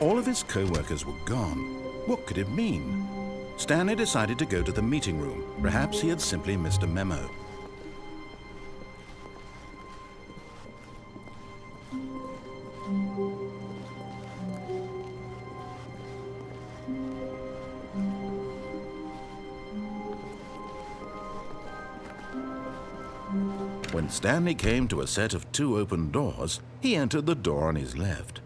All of his co-workers were gone. What could it mean? Stanley decided to go to the meeting room. Perhaps he had simply missed a memo. When Stanley came to a set of 2 open doors, he entered the door on his left.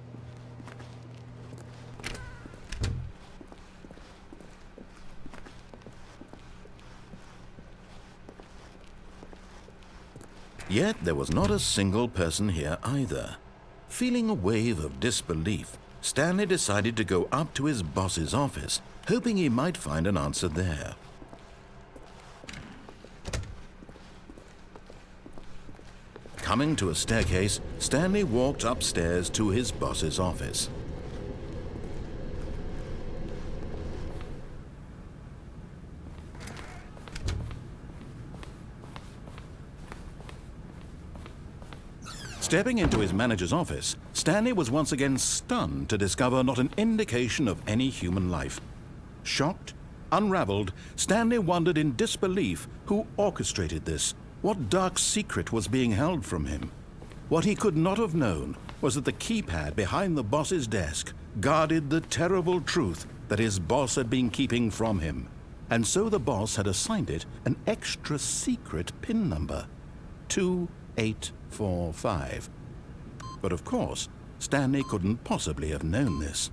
Yet there was not a single person here either. Feeling a wave of disbelief, Stanley decided to go up to his boss's office, hoping he might find an answer there. Coming to a staircase, Stanley walked upstairs to his boss's office. Stepping into his manager's office, Stanley was once again stunned to discover not an indication of any human life. Shocked, unraveled, Stanley wondered in disbelief who orchestrated this. What dark secret was being held from him? What he could not have known was that the keypad behind the boss's desk guarded the terrible truth that his boss had been keeping from him. And so the boss had assigned it an extra secret PIN number, 2845. But of course, Stanley couldn't possibly have known this.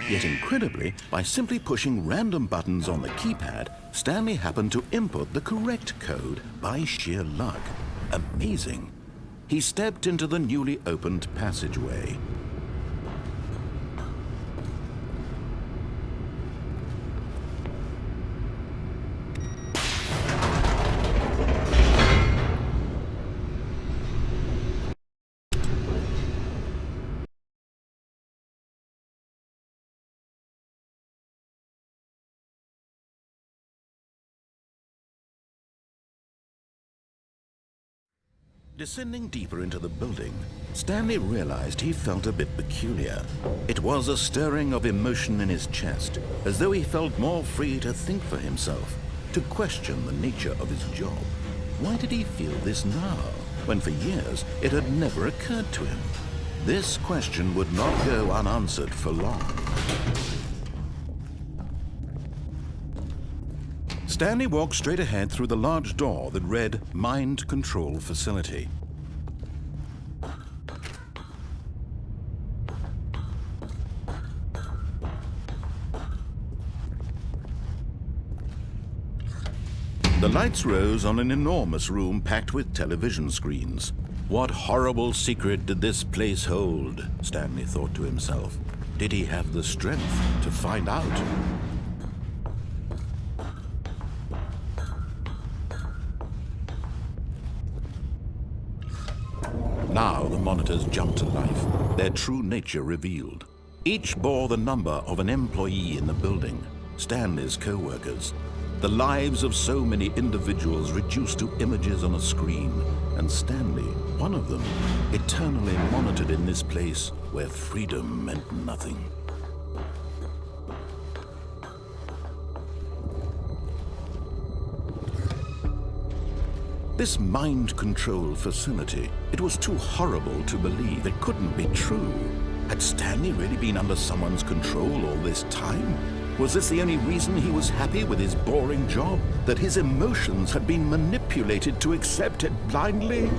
Yet incredibly, by simply pushing random buttons on the keypad, Stanley happened to input the correct code by sheer luck. Amazing. He stepped into the newly opened passageway. Descending deeper into the building, Stanley realized he felt a bit peculiar. It was a stirring of emotion in his chest, as though he felt more free to think for himself, to question the nature of his job. Why did he feel this now, when for years it had never occurred to him? This question would not go unanswered for long. Stanley walked straight ahead through the large door that read Mind Control Facility. The lights rose on an enormous room packed with television screens. What horrible secret did this place hold? Stanley thought to himself. Did he have the strength to find out? Now the monitors jumped to life, their true nature revealed. Each bore the number of an employee in the building, Stanley's co-workers. The lives of so many individuals reduced to images on a screen, and Stanley, one of them, eternally monitored in this place where freedom meant nothing. This mind control facility, it was too horrible to believe. It couldn't be true. Had Stanley really been under someone's control all this time? Was this the only reason he was happy with his boring job? That his emotions had been manipulated to accept it blindly?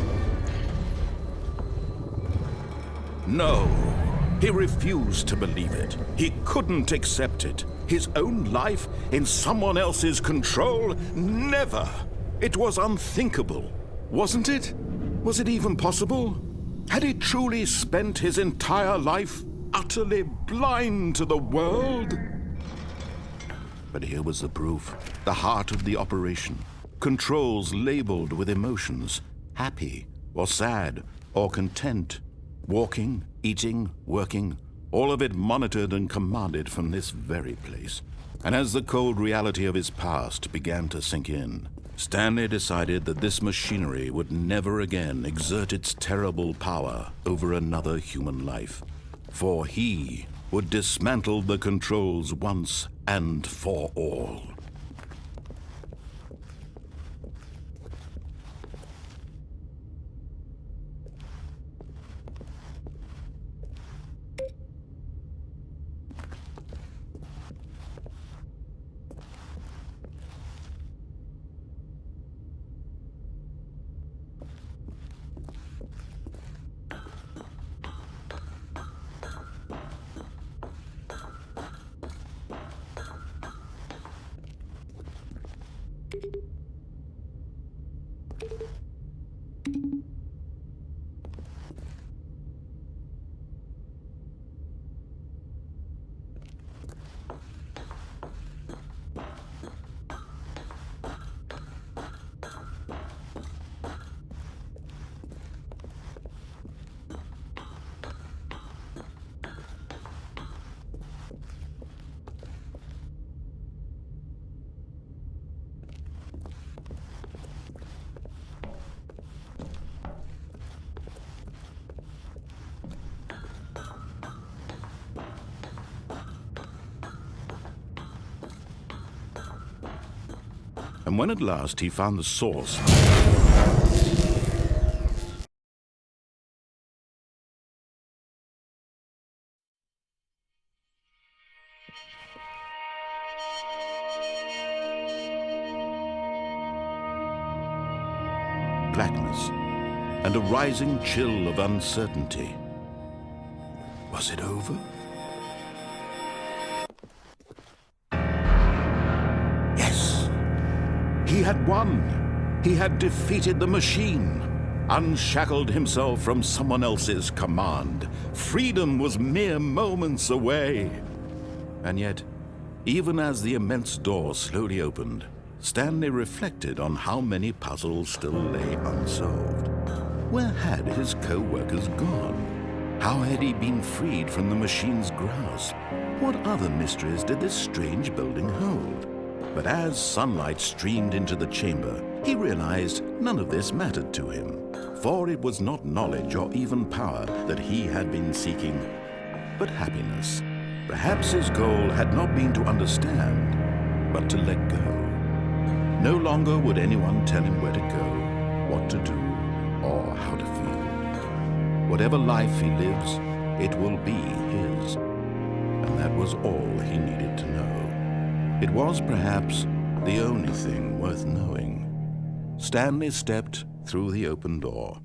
No, he refused to believe it. He couldn't accept it. His own life in someone else's control? Never! It was unthinkable, wasn't it? Was it even possible? Had he truly spent his entire life utterly blind to the world? But here was the proof, the heart of the operation. Controls labeled with emotions, happy or sad or content. Walking, eating, working, all of it monitored and commanded from this very place. And as the cold reality of his past began to sink in, Stanley decided that this machinery would never again exert its terrible power over another human life. for he would dismantle the controls once and for all. And when at last he found the source, blackness and a rising chill of uncertainty. Was it over? Yes! He had won! He had defeated the machine, unshackled himself from someone else's command. Freedom was mere moments away. And yet, even as the immense door slowly opened, Stanley reflected on how many puzzles still lay unsolved. Where had his co-workers gone? How had he been freed from the machine's grasp? What other mysteries did this strange building hold? But as sunlight streamed into the chamber, he realized none of this mattered to him, for it was not knowledge or even power that he had been seeking, but happiness. Perhaps his goal had not been to understand, but to let go. No longer would anyone tell him where to go, what to do, or how to feel. Whatever life he lives, it will be his. And that was all he needed to know. It was perhaps the only thing worth knowing. Stanley stepped through the open door.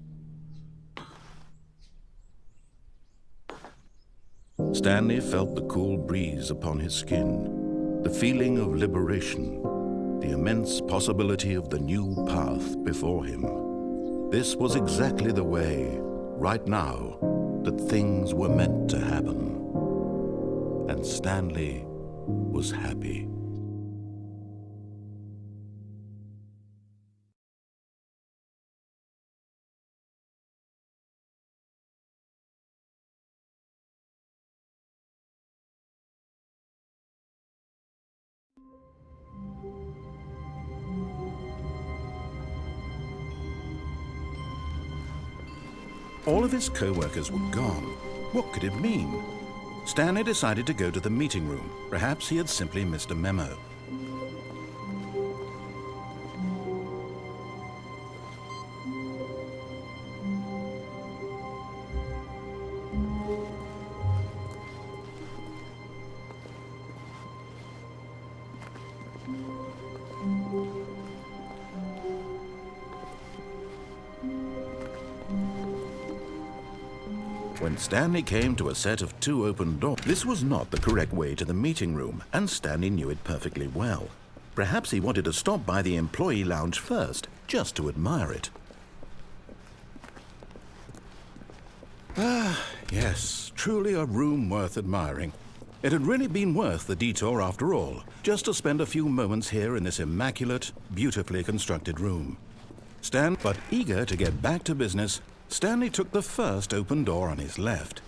Stanley felt the cool breeze upon his skin, the feeling of liberation, the immense possibility of the new path before him. This was exactly the way, right now, that things were meant to happen. And Stanley was happy. All of his co-workers were gone. What could it mean? Stanley decided to go to the meeting room. Perhaps he had simply missed a memo. When Stanley came to a set of 2 open doors, this was not the correct way to the meeting room, and Stanley knew it perfectly well. Perhaps he wanted to stop by the employee lounge first, just to admire it. Ah, yes, truly a room worth admiring. It had really been worth the detour after all, just to spend a few moments here in this immaculate, beautifully constructed room. But eager to get back to business, Stanley took the first open door on his left.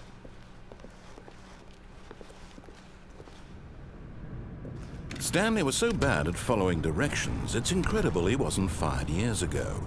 Stanley was so bad at following directions, it's incredible he wasn't fired years ago.